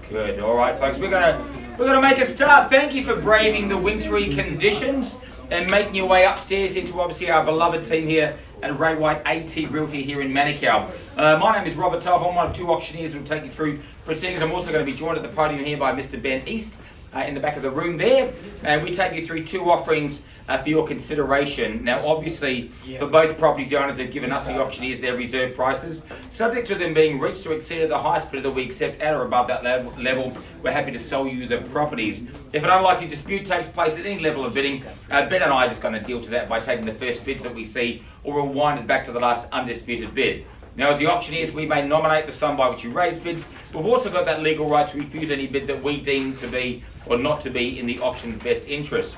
Good. All right, folks. We're gonna make a start. Thank you for braving the wintry conditions and making your way upstairs into obviously our beloved team here at Ray White AT Realty here in Manukau. My name is Robert Tubb. I'm one of two auctioneers who will take you through proceedings. I'm also going to be joined at the podium here by Mr. Ben East in the back of the room there, and we take you through two offerings for your consideration. Now, obviously, for both properties, the owners have given us, the auctioneers, their reserve prices. Subject to them being reached to exceed the highest bidder that we accept at or above that level, we're happy to sell you the properties. If an unlikely dispute takes place at any level of bidding, Ben and I are just going to deal to that by taking the first bids that we see, or we'll wind it back to the last undisputed bid. Now, as the auctioneers, we may nominate the sum by which you raise bids. We've also got that legal right to refuse any bid that we deem to be or not to be in the auction's best interest.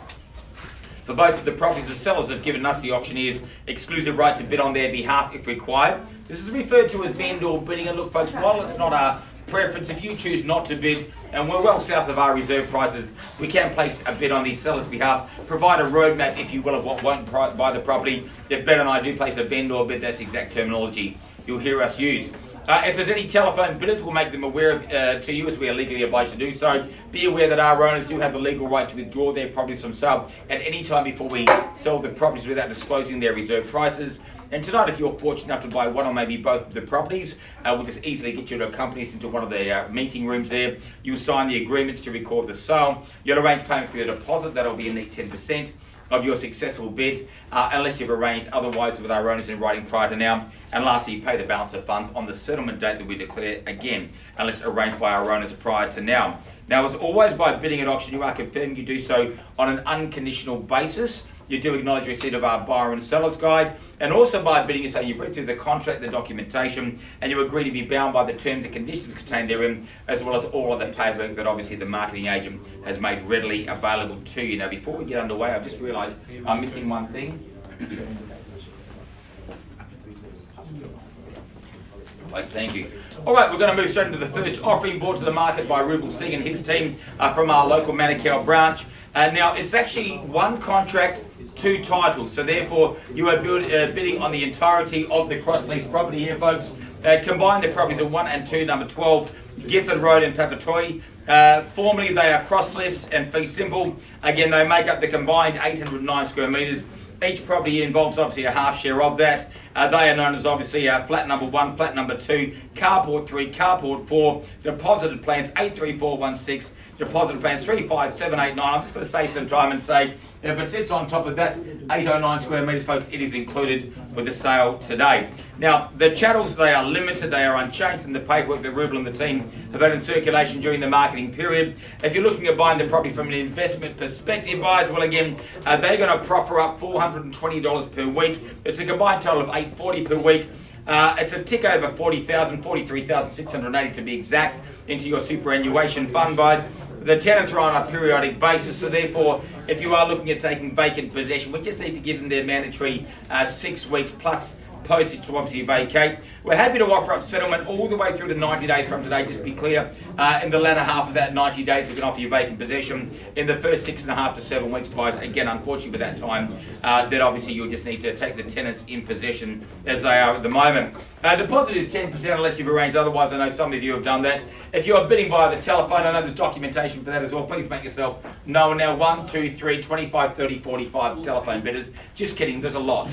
For both of the properties, the sellers have given us, the auctioneers, exclusive right to bid on their behalf if required. This is referred to as vendor bidding. And look, folks, while it's not our preference, if you choose not to bid, and we're well south of our reserve prices, we can place a bid on the seller's behalf, provide a roadmap, if you will, of what won't buy the property. If Ben and I do place a vendor bid, that's the exact terminology you'll hear us use. If there's any telephone bidders, we'll make them aware of to you, as we are legally obliged to do so. Be aware that our owners do have the legal right to withdraw their properties from sale at any time before we sell the properties without disclosing their reserve prices. And tonight, if you're fortunate enough to buy one or maybe both of the properties, we'll just easily get you to accompany us into one of the meeting rooms there. You'll sign the agreements to record the sale. You'll arrange payment for your deposit. That'll be a neat 10% of your successful bid, unless you've arranged otherwise with our owners in writing prior to now. And lastly, you pay the balance of funds on the settlement date that we declare, again, unless arranged by our owners prior to now. Now, as always, by bidding at auction, you are confirming you do so on an unconditional basis. You do acknowledge receipt of our buyer and seller's guide, and also by bidding, you say you've read through the contract, the documentation, and you agree to be bound by the terms and conditions contained therein, as well as all of the paperwork that obviously the marketing agent has made readily available to you. Now, before we get underway, I've just realised I'm missing one thing. Right, thank you. All right, we're going to move straight into the first offering brought to the market by Rubel Singh and his team from our local Manukau branch. Now, it's actually one contract, two titles, so therefore you are bidding on the entirety of the cross-lease property here, folks. Combine the properties of 1 and 2, number 12, Gifford Road in Papatoetoe. Formerly, they are cross-lease and fee simple. Again, they make up the combined 809 square metres. Each property involves obviously a half share of that. They are known as obviously flat number 1, flat number 2, carport 3, carport 4, deposited plans 83416, deposited plans 35789. I'm just going to save some time and say, if it sits on top of that 809 square metres, folks, it is included with the sale today. Now, the chattels, they are limited, they are unchanged from the paperwork that Rubel and the team have had in circulation during the marketing period. If you're looking at buying the property from an investment perspective, buyers, well, again, they're going to proffer up $420 per week. It's a combined total of $840 per week. It's a tick over 40,000, 43,680 to be exact, into your superannuation fund, buys. The tenants are on a periodic basis, so therefore, if you are looking at taking vacant possession, we just need to give them their mandatory 6 weeks plus postage to obviously vacate. We're happy to offer up settlement all the way through the 90 days from today. Just be clear, in the latter half of that 90 days, we can offer you vacant possession. In the first 6.5 to 7 weeks, guys, again, unfortunately, with that time, then obviously you'll just need to take the tenants in possession as they are at the moment. Deposit is 10% unless you've arranged otherwise. I know some of you have done that. If you're bidding via the telephone, I know there's documentation for that as well. Please make yourself known now. 1, 2, 3, 25, 30, 45 telephone bidders. Just kidding, there's a lot.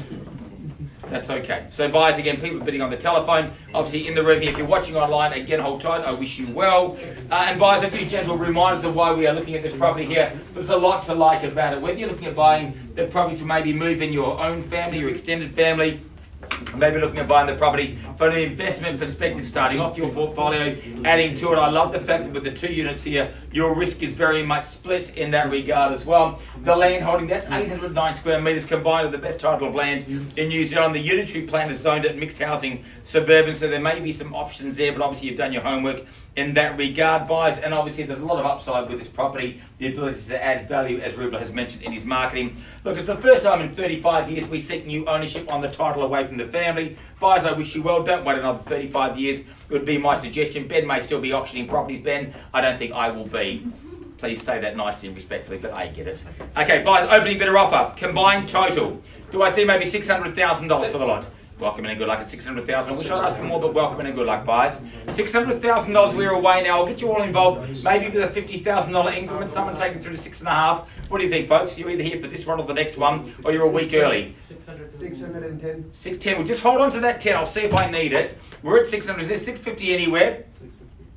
That's okay. So buyers, again, people bidding on the telephone, obviously in the room here. If you're watching online, again, hold tight. I wish you well. And buyers, a few gentle reminders of why we are looking at this property here. There's a lot to like about it. Whether you're looking at buying the property to maybe move in your own family, your extended family, maybe looking at buying the property from an investment perspective, starting off your portfolio, adding to it. I love the fact that with the 2 units here, your risk is very much split in that regard as well. The land holding, that's 809 square metres combined with the best title of land in New Zealand. The unitary plan is zoned at mixed housing suburban, so there may be some options there, but obviously you've done your homework in that regard, buyers. And obviously there's a lot of upside with this property, the ability to add value, as Rubel has mentioned in his marketing. Look, it's the first time in 35 years we seek new ownership on the title away from the family. Buyers, I wish you well. Don't wait another 35 years. It would be my suggestion. Ben may still be auctioning properties, Ben. I don't think I will be. Please say that nicely and respectfully, but I get it. Okay, buyers, opening bidder offer. Combined total. Do I see maybe $600,000 for the lot? Welcome in and good luck at 600,000. I wish I'd asked for more, but welcome in and good luck, guys. $600,000 we're away now. I'll get you all involved. Maybe with a $50,000 increment. Someone taking through to 6.5. What do you think, folks? You're either here for this one or the next one, or you're a week early. 610. 610. Well, just hold on to that 10. I'll see if I need it. We're at 600. Is there 650 anywhere?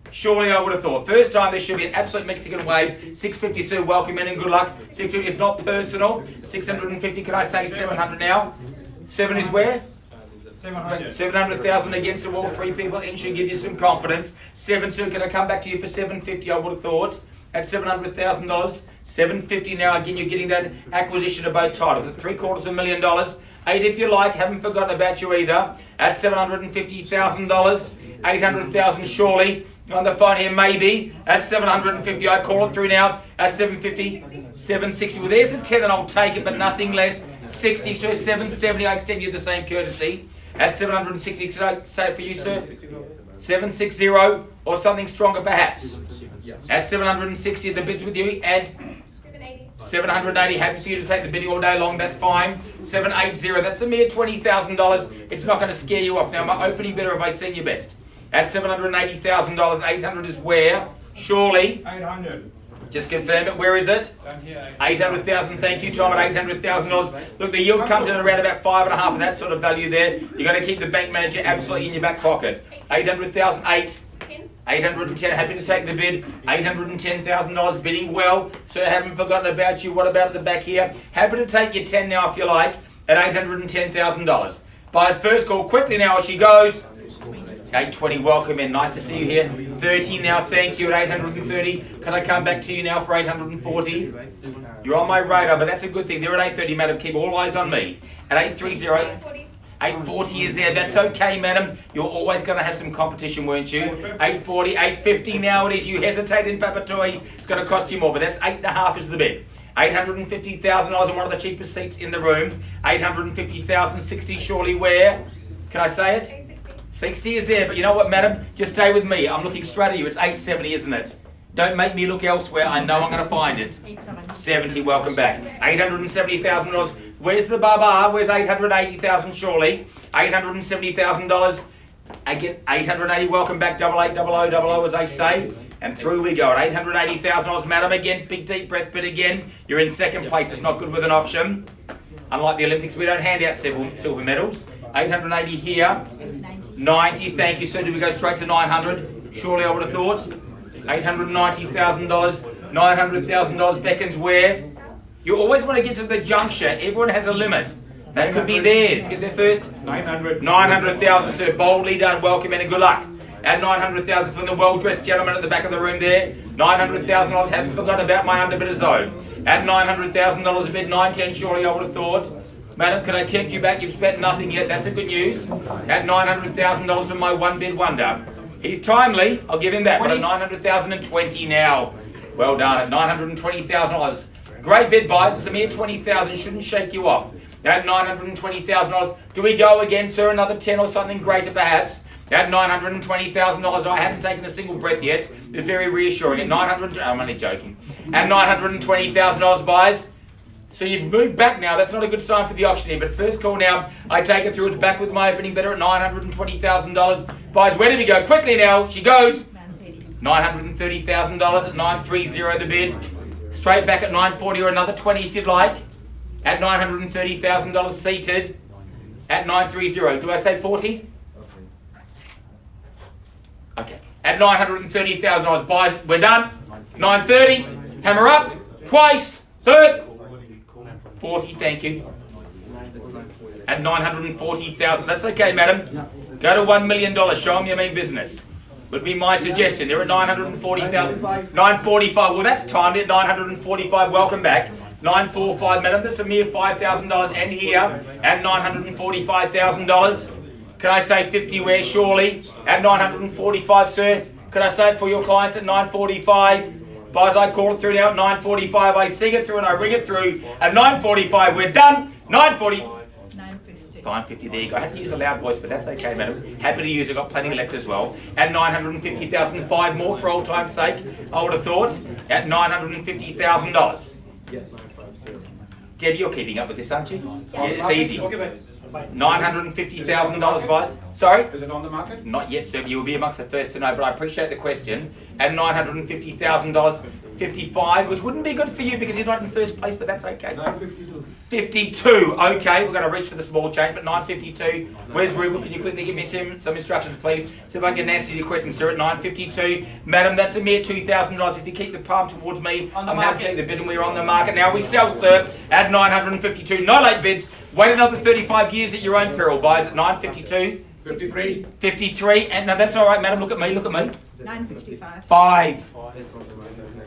Surely I would have thought. First time there should be an absolute Mexican wave. 650, Sue. Welcome in and good luck. 650, if not personal. 650. Can I say 700 now? 7 is where? 700,000 against the wall. 3 people in should give you some confidence. 7, Sue. Can I come back to you for 750? I would have thought. At $700,000. 750 now. Again, you're getting that acquisition of both titles at $750,000. 8 if you like. Haven't forgotten about you either. At $750,000. 800,000 surely. On the phone here, maybe at 750. I call it through now at 750, 760. Well, there's a 10 and I'll take it, but nothing less. 60, so 770. I extend you the same courtesy at 760. Should I say it for you, sir? 760 or something stronger, perhaps. At 760, the bids with you and 780. Happy for you to take the bidding all day long. That's fine. 780. That's a mere $20,000. It's not going to scare you off. Now, my opening bidder, have I seen your best? At $780,000, 800 is where? Surely. 800. Just confirm it. Where is it? 800,000. Thank you, Tom. At $800,000. Look, the yield comes in around about 5.5 of that sort of value there. You're going to keep the bank manager absolutely in your back pocket. 800,000. 810. Happy to take the bid. $810,000 bidding well. Sir, haven't forgotten about you. What about at the back here? Happy to take your 10 now if you like. At $810,000. Buyer's first call quickly now as she goes. 820, welcome in. Nice to see you here. 30 now, thank you at 830. Can I come back to you now for 840? You're on my radar, but that's a good thing. They're at 830, madam. Keep all eyes on me. At 830. 840 is there. That's okay, madam. You're always going to have some competition, weren't you? 840, 850 now it is. You hesitate in Papatoy. It's going to cost you more, but that's 8.5 is the bid. $850,000 on one of the cheapest seats in the room. 850,000, 60 surely where? Can I say it? 60 is there, but you know what, madam? Just stay with me. I'm looking straight at you. It's 870, isn't it? Don't make me look elsewhere. I know I'm going to find it. 70, welcome back. $870,000. Where's the baba? Where's 880,000 surely? $870,000. Again, 880, welcome back. 880000 as they say. And through we go at $880,000, madam. Again, big deep breath, but again, you're in second place. It's not good with an option. Unlike the Olympics, we don't hand out silver medals. 880 here. 90, thank you, sir. Do we go straight to 900? Surely I would have thought. $890,000. $900,000 beckons where? You always want to get to the juncture. Everyone has a limit. That could be theirs. Get there first. 900. 900,000, sir. Boldly done. Welcome in and good luck. At 900,000 from the well-dressed gentleman at the back of the room there. 900,000. I haven't forgotten about my underbidders though. At $900,000 a bid. 910 surely I would have thought. Madam, can I tempt you back? You've spent nothing yet. That's a good news. At $900,000 from my one bid wonder. He's timely. I'll give him that. But at $900,020 now. Well done. At $920,000. Great bid, buys. It's a mere $20,000. Shouldn't shake you off. At $920,000. Do we go again, sir? Another 10 or something greater, perhaps? At $920,000. I haven't taken a single breath yet. It's very reassuring. At I'm only joking. At $920,000, buys. So you've moved back now. That's not a good sign for the auctioneer. But first call now. I take it through. It's back with my opening bidder at $920,000. Buys, where do we go? Quickly now. She goes. $930,000 at 930 the bid. Straight back at 940 or another 20 if you'd like. At $930,000 seated. At 930. Do I say 40? Okay. At $930,000. Buys, we're done. 930. Hammer up. Twice. Third. 40, thank you. At $940,000. That's okay, madam. Go to $1 million. Show them you mean business. Would be my suggestion. They're at $940,000. 945. Well, that's timed at $945. Welcome back. 945, madam. That's a mere $5,000. And here at $945,000. Can I say 50 where? Surely. At 945, sir. Can I say it for your clients at 945? Buys, I call it through now at 945. I sing it through and I ring it through. At 945, we're done. 940. 950. 950, there you go. I have to use a loud voice, but that's okay, madam. Happy to use it. Got plenty left as well. At 950,000, 5 more for old time's sake. I would have thought. At $950,000. Debbie, you're keeping up with this, aren't you? Yeah, it's easy. $950,000, guys. Sorry? Is it on the market? Not yet, sir, but you'll be amongst the first to know, but I appreciate the question. At $950,000, 55, which wouldn't be good for you because you're not in first place, but that's okay. 952. 52, okay, we're going to reach for the small change, but 952. Where's Ruben? Could you quickly give me some instructions, please? See if I can answer your question, sir, at 952. Madam, that's a mere $2,000. If you keep the palm towards me, I'm happy to take the bid, and we're on the market now. We sell, sir, at 952. No late bids. Wait another 35 years at your own peril. Buys at 952. 53. 53, and no, that's all right, madam. Look at me. 955. 5.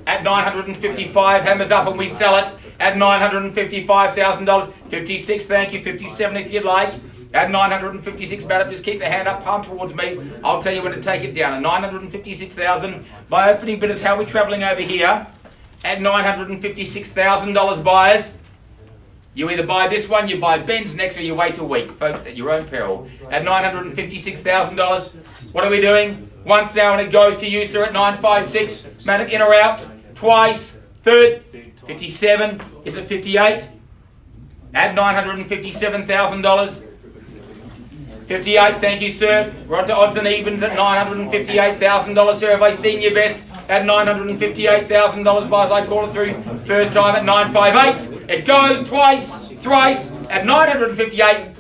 At 955, hammers up, and we sell it at $955,000. 56, thank you. 57 if you'd like. At 956, madam, just keep the hand up, palm towards me. I'll tell you when to take it down. At 956,000, my opening bid is how we're travelling over here. At $956,000, buyers. You either buy this one, you buy Ben's next, or you wait a week, folks, at your own peril. At $956,000, what are we doing? Once now, and it goes to you, sir, at 956. Madam, in or out? Twice. Third. 57. Is it 58? At $957,000. 58, thank you, sir. We're on to odds and evens at $958,000, sir. Have I seen your best? At $958,000, buyers, I call it through. First time at 958. It goes twice, thrice, at 958.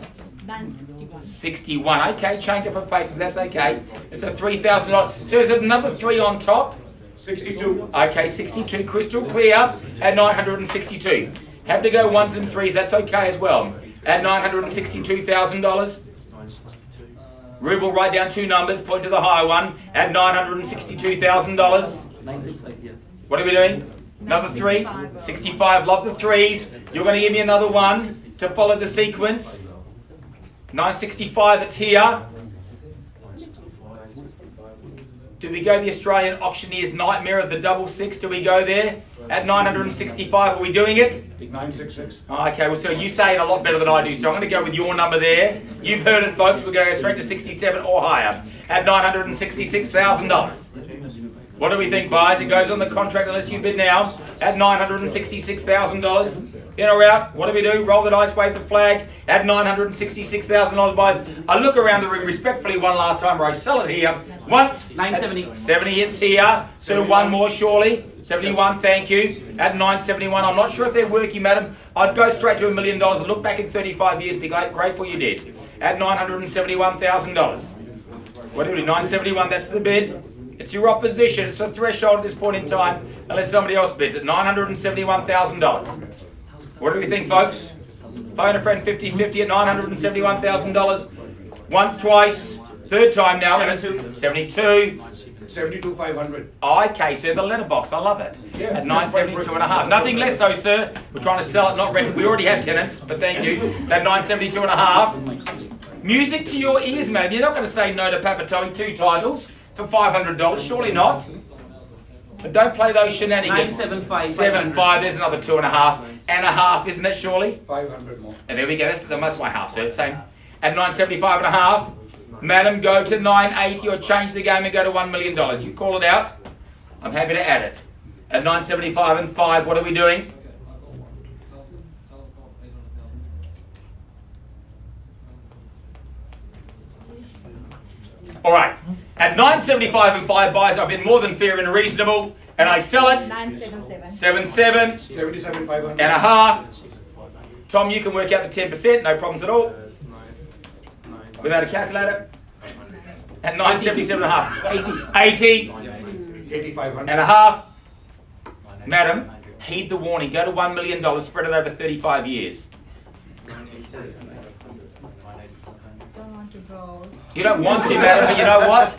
961. 61. Okay, change up a face, but that's okay. It's a $3,000. So is it another 3 on top? 62. Okay, 62. Crystal clear at 962. Have to go 1s and 3s. That's okay as well. At $962,000. Ruben will write down 2 numbers, point to the higher one, at $962,000. 965, yeah. What are we doing? Another 3? 65, love the 3s. You're going to give me another 1 to follow the sequence. 965, it's here. Do we go the Australian Auctioneer's Nightmare of the double 6? Do we go there? At 965, are we doing it? 966. Okay, well, so you say it a lot better than I do, so I'm going to go with your number there. You've heard it, folks. We're going to go straight to 67 or higher at $966,000. What do we think, guys? It goes on the contract unless you bid now at $966,000. In or out? What do we do? Roll the dice, wave the flag at $966,000, buys. I look around the room respectfully one last time, or I sell it here once. 970. 70, it's here. So 1 more, surely. 71, thank you. At 971, I'm not sure if they're working, madam. I'd go straight to $1 million and look back in 35 years, be grateful you did. At $971,000. What do we do? 971, that's the bid. It's your opposition. It's a threshold at this point in time, unless somebody else bids at $971,000. What do we think, folks? Phone a friend 50-50 at $971,000. Once, twice, third time now. 72. 72,500. Okay, sir, the letterbox, I love it. Yeah. At 972.5. Nothing less so, sir. We're trying to sell it, not rent it. We already have tenants, but thank you. At 972.5. Music to your ears, madam. You're not going to say no to Papatoe 2 titles for $500, surely not. But don't play those shenanigans. 975. 7.5, there's another 2.5 and a half, isn't it, surely? 500 more. And there we go, that's my half, sir. Same. At 975.5. Madam, go to 980 or change the game and go to $1 million. You call it out. I'm happy to add it. At 975.5, what are we doing? All right. At 975.5 buys, I've been more than fair and reasonable, and I sell it. 977. 77 77,500. and a half. Tom, you can work out the 10%, no problems at all. Without a calculator. At 977.5. 80 8,500. and a half. Madam, heed the warning. Go to $1 million, spread it over 35 years. Don't want to go. You don't want to, madam, but you know what?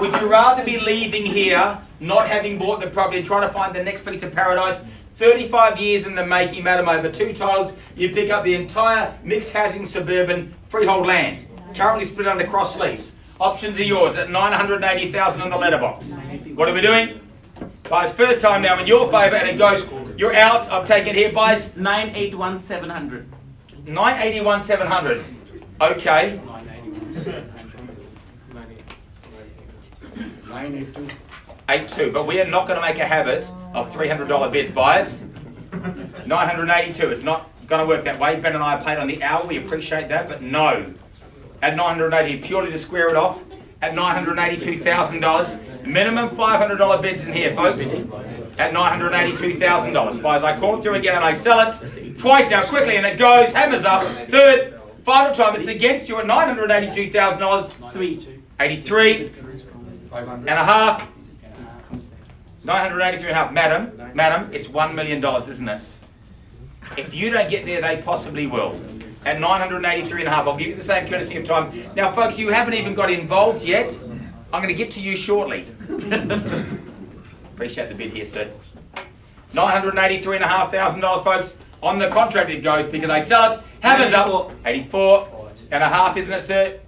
Would you rather be leaving here, not having bought the property, and trying to find the next piece of paradise? 35 years in the making, madam, over 2 titles, you pick up the entire mixed housing suburban freehold land. Currently split under cross lease. Options are yours at $980,000 on the letterbox. What are we doing? Buys first time now in your favour, and it goes, you're out, I've taken here, buys 981,700. 981,700. Okay. 982. 82, but we are not going to make a habit of $300 bids, buyers. 982, it's not Going to work that way. Ben and I are paid on the hour. We appreciate that, but no. At 980, purely to square it off, at $982,000. Minimum $500 bids in here, folks. At $982,000. Guys, I call it through again and I sell it twice now quickly, and it goes, hammers up, third, final time. It's against you at $982,000. 83 500. and a half. 983 and a half. Madam, it's $1 million, isn't it? If you don't get there, they possibly will. At 983 and a half, I'll give you the same courtesy of time. Now, folks, you haven't even got involved yet. I'm going to get to you shortly. Appreciate the bid here, sir. $983,500, folks. On the contract it goes because I sell it. Hammers up. 84 and a half, isn't it, sir?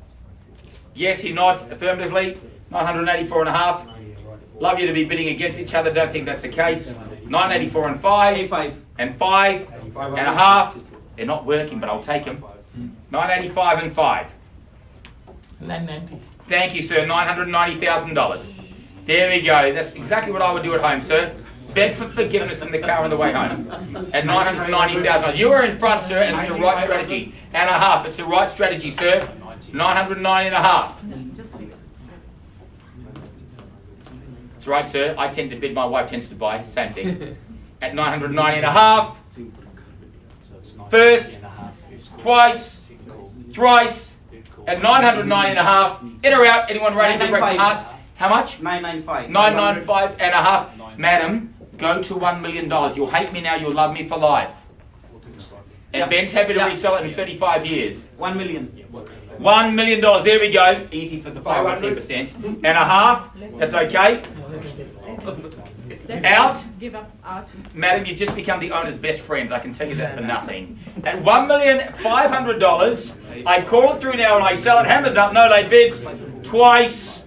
Yes, he nods affirmatively. 984 and a half. Love you to be bidding against each other. Don't think that's the case. 984 and 5. And 5 and a half. They're not working, but I'll take them. 985 and 5. 990. Thank you, sir. $990,000. There we go. That's exactly what I would do at home, sir. Beg for forgiveness in the car on the way home. At $990,000. You are in front, sir, and it's the right strategy. And a half. It's the right strategy, sir. 990 and a half. That's right, sir. I tend to bid, my wife tends to buy. Same thing. At 990 and a half. First, twice, thrice, at 990 and a half. In or out? Anyone ready to break some hearts? How much? 995. 995 and a half. Madam, go to $1 million. You'll hate me now, you'll love me for life. And Yeah. Ben's happy to Yeah. resell it in 35 years. 1 million. $1 million. There we go. Easy for the 5 or 10%. And a half. That's okay. That's Out. it. Give up out. Madam, you've just become the owner's best friends. I can tell you that for nothing. At $1,500,000, I call it through now and I sell it. Hammers up, no late bids. Twice,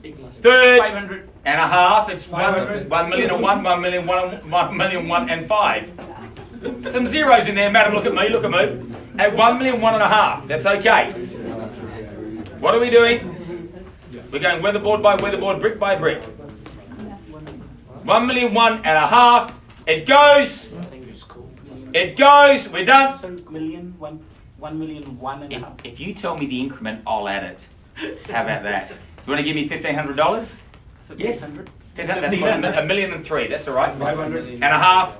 third, 500. and a half. It's 500. 1 million and 1, 1 million, 1 million, 1 and 5. Some zeros in there, madam. Look at me, look at me. At 1 million, 1 and a half. That's okay. What are we doing? We're going weatherboard by weatherboard, brick by brick. 1 million, 1 and a half. It goes. It goes. We're done. So 1 million, 1 million, 1 and a half. If you tell me the increment, I'll add it. How about that? You want to give me $1,500? Yes. 1,500. That's fine. $1 million and 3. That's all right. 500. And a half.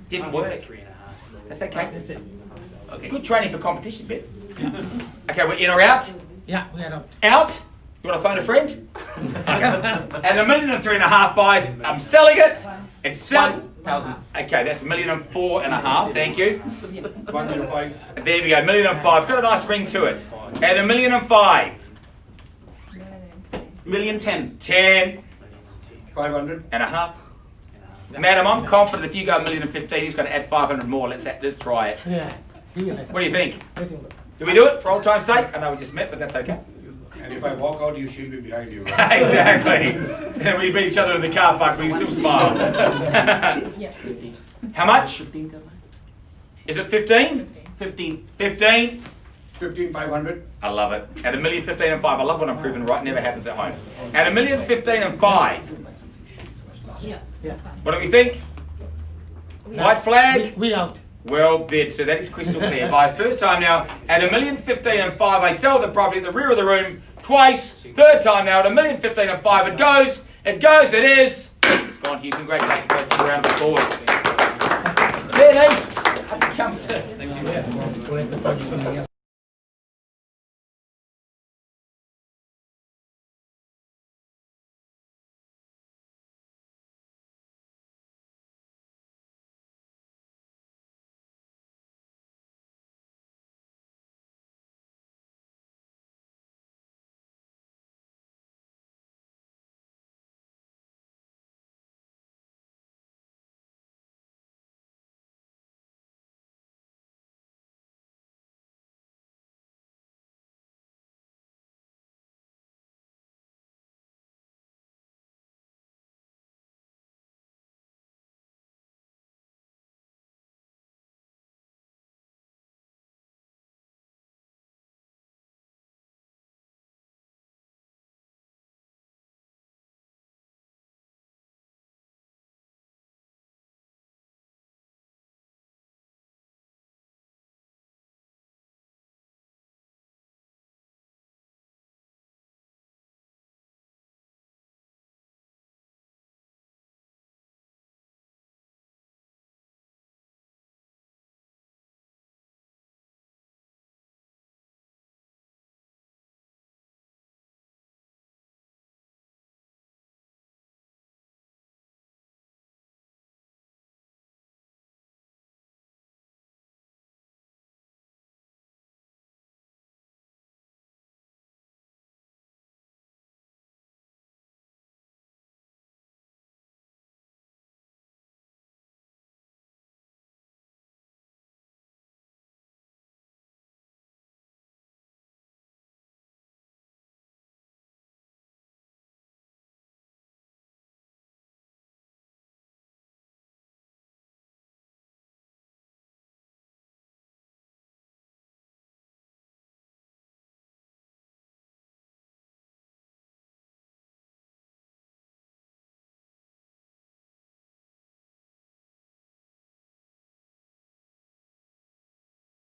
Didn't work. That's okay. That's it. Okay. Good training for competition, bit. Okay, we're in or out? Yeah, we are out. Out. You want to phone a friend? And $1 million and 3 and a half buys. I'm selling it. It's selling. 1,000. Okay, that's $1 million and 4 and a half. Thank you. 105. There we go. $1 million and 5. It's got a nice ring to it. And $1 million and 5. Million 10. 10 500. and a half. Madam, I'm confident if you go $1 million and 15, he's going to add 500 more. Let's try it. Yeah. What do you think? Do we do it for old time's sake? I know we just met, but that's okay. And if I walk out, you she'll be behind you. Exactly. And we beat each other in the car park, but you still smile. Yeah. How much? 15 karna? Is it 15? 15. 15? 15,500. I love it. At $1 million, 15 and 5. I love when I'm proven right. Never happens at home. At $1 million, 15 and 5. Yeah. What do we think? White flag? We out. Well bid, so that is crystal clear. Guys, first time now, at $1 million, 15 and 5, I sell the property at the rear of the room twice. Third time now, at $1 million, 15 and 5, it goes, it is. It's gone to you. Congratulations, guys. Give a round of applause. Ben East, up comes sir. Thank you.